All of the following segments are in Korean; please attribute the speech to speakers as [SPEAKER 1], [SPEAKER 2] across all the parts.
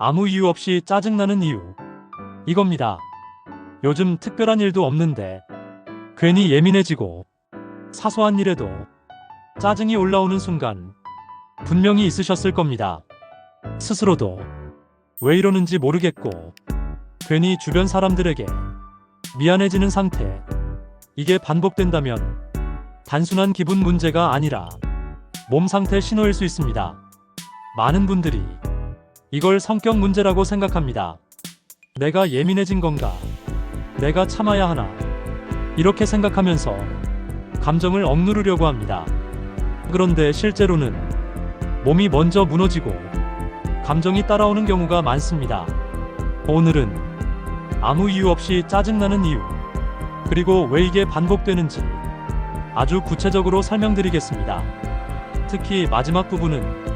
[SPEAKER 1] 아무 이유 없이 짜증나는 이유. 이겁니다. 요즘 특별한 일도 없는데 괜히 예민해지고 사소한 일에도 짜증이 올라오는 순간 분명히 있으셨을 겁니다. 스스로도 왜 이러는지 모르겠고 괜히 주변 사람들에게 미안해지는 상태. 이게 반복된다면 단순한 기분 문제가 아니라 몸 상태 신호일 수 있습니다. 많은 분들이 이걸 성격 문제라고 생각합니다. 내가 예민해진 건가? 내가 참아야 하나? 이렇게 생각하면서 감정을 억누르려고 합니다. 그런데 실제로는 몸이 먼저 무너지고 감정이 따라오는 경우가 많습니다. 오늘은 아무 이유 없이 짜증나는 이유, 그리고 왜 이게 반복되는지 아주 구체적으로 설명드리겠습니다. 특히 마지막 부분은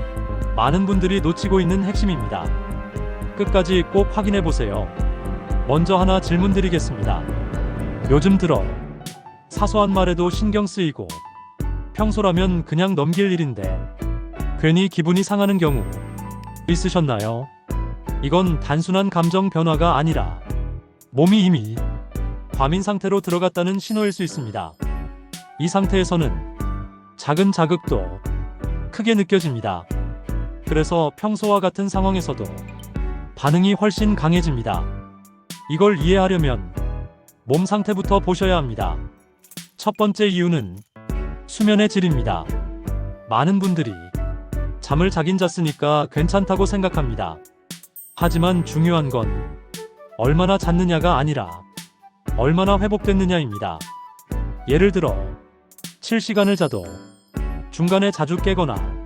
[SPEAKER 1] 많은 분들이 놓치고 있는 핵심입니다. 끝까지 꼭 확인해 보세요. 먼저 하나 질문 드리겠습니다. 요즘 들어 사소한 말에도 신경 쓰이고 평소라면 그냥 넘길 일인데 괜히 기분이 상하는 경우 있으셨나요? 이건 단순한 감정 변화가 아니라 몸이 이미 과민 상태로 들어갔다는 신호일 수 있습니다. 이 상태에서는 작은 자극도 크게 느껴집니다. 그래서 평소와 같은 상황에서도 반응이 훨씬 강해집니다. 이걸 이해하려면 몸 상태부터 보셔야 합니다. 첫 번째 이유는 수면의 질입니다. 많은 분들이 잠을 자긴 잤으니까 괜찮다고 생각합니다. 하지만 중요한 건 얼마나 잤느냐가 아니라 얼마나 회복됐느냐입니다. 예를 들어 7시간을 자도 중간에 자주 깨거나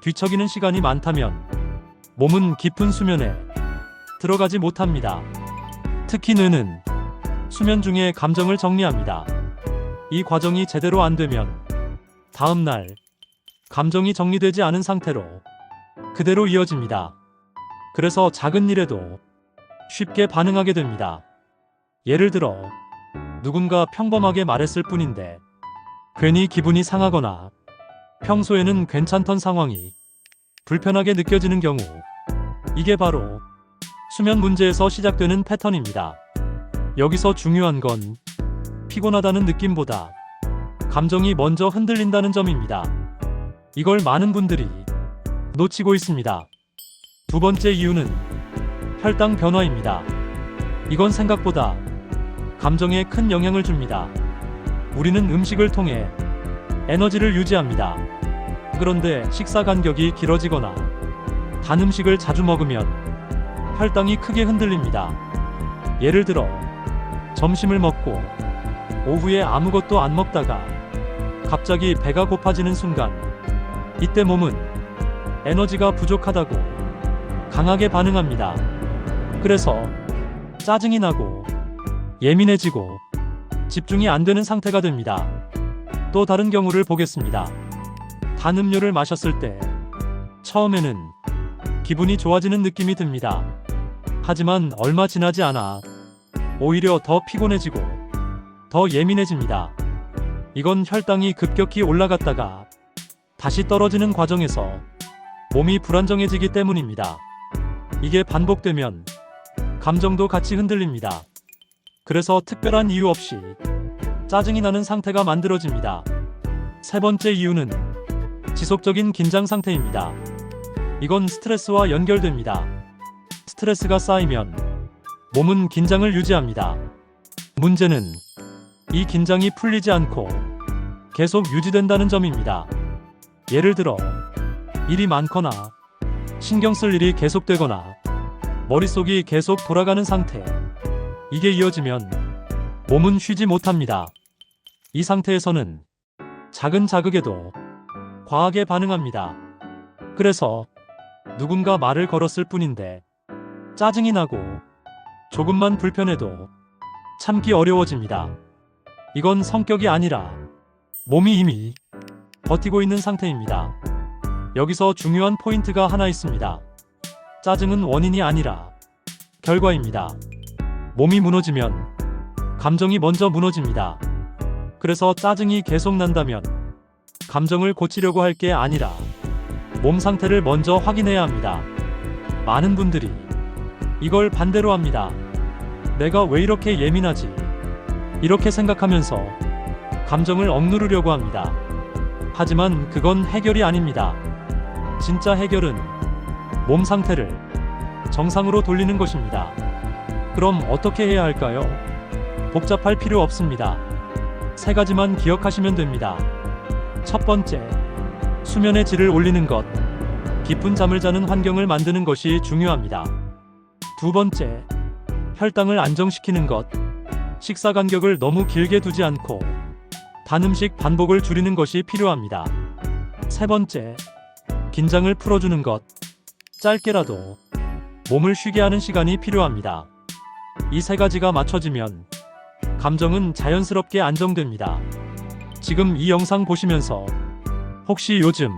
[SPEAKER 1] 뒤척이는 시간이 많다면 몸은 깊은 수면에 들어가지 못합니다. 특히 뇌는 수면 중에 감정을 정리합니다. 이 과정이 제대로 안 되면 다음 날 감정이 정리되지 않은 상태로 그대로 이어집니다. 그래서 작은 일에도 쉽게 반응하게 됩니다. 예를 들어 누군가 평범하게 말했을 뿐인데 괜히 기분이 상하거나 평소에는 괜찮던 상황이 불편하게 느껴지는 경우, 이게 바로 수면 문제에서 시작되는 패턴입니다. 여기서 중요한 건 피곤하다는 느낌보다 감정이 먼저 흔들린다는 점입니다. 이걸 많은 분들이 놓치고 있습니다. 두 번째 이유는 혈당 변화입니다. 이건 생각보다 감정에 큰 영향을 줍니다. 우리는 음식을 통해 에너지를 유지합니다. 그런데 식사 간격이 길어지거나 단 음식을 자주 먹으면 혈당이 크게 흔들립니다. 예를 들어 점심을 먹고 오후에 아무것도 안 먹다가 갑자기 배가 고파지는 순간, 이때 몸은 에너지가 부족하다고 강하게 반응합니다. 그래서 짜증이 나고 예민해지고 집중이 안 되는 상태가 됩니다. 또 다른 경우를 보겠습니다. 단 음료를 마셨을 때 처음에는 기분이 좋아지는 느낌이 듭니다. 하지만 얼마 지나지 않아 오히려 더 피곤해지고 더 예민해집니다. 이건 혈당이 급격히 올라갔다가 다시 떨어지는 과정에서 몸이 불안정해지기 때문입니다. 이게 반복되면 감정도 같이 흔들립니다. 그래서 특별한 이유 없이 짜증이 나는 상태가 만들어집니다. 세 번째 이유는 지속적인 긴장 상태입니다. 이건 스트레스와 연결됩니다. 스트레스가 쌓이면 몸은 긴장을 유지합니다. 문제는 이 긴장이 풀리지 않고 계속 유지된다는 점입니다. 예를 들어 일이 많거나 신경 쓸 일이 계속되거나 머릿속이 계속 돌아가는 상태. 이게 이어지면 몸은 쉬지 못합니다. 이 상태에서는 작은 자극에도 과하게 반응합니다. 그래서 누군가 말을 걸었을 뿐인데 짜증이 나고 조금만 불편해도 참기 어려워집니다. 이건 성격이 아니라 몸이 이미 버티고 있는 상태입니다. 여기서 중요한 포인트가 하나 있습니다. 짜증은 원인이 아니라 결과입니다. 몸이 무너지면 감정이 먼저 무너집니다. 그래서 짜증이 계속 난다면 감정을 고치려고 할 게 아니라 몸 상태를 먼저 확인해야 합니다. 많은 분들이 이걸 반대로 합니다. 내가 왜 이렇게 예민하지? 이렇게 생각하면서 감정을 억누르려고 합니다. 하지만 그건 해결이 아닙니다. 진짜 해결은 몸 상태를 정상으로 돌리는 것입니다. 그럼 어떻게 해야 할까요? 복잡할 필요 없습니다. 3가지만 기억하시면 됩니다. 첫 번째, 수면의 질을 올리는 것. 깊은 잠을 자는 환경을 만드는 것이 중요합니다. 두 번째, 혈당을 안정시키는 것. 식사 간격을 너무 길게 두지 않고 단 음식 반복을 줄이는 것이 필요합니다. 세 번째, 긴장을 풀어주는 것. 짧게라도 몸을 쉬게 하는 시간이 필요합니다. 이 3가지가 맞춰지면 감정은 자연스럽게 안정됩니다. 지금 이 영상 보시면서 혹시 요즘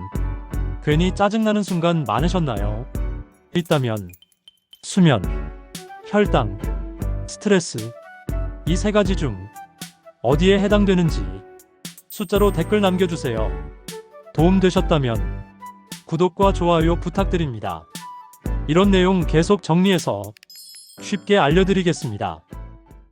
[SPEAKER 1] 괜히 짜증나는 순간 많으셨나요? 있다면 수면, 혈당, 스트레스, 이 3가지 중 어디에 해당되는지 숫자로 댓글 남겨주세요. 도움되셨다면 구독과 좋아요 부탁드립니다. 이런 내용 계속 정리해서 쉽게 알려드리겠습니다.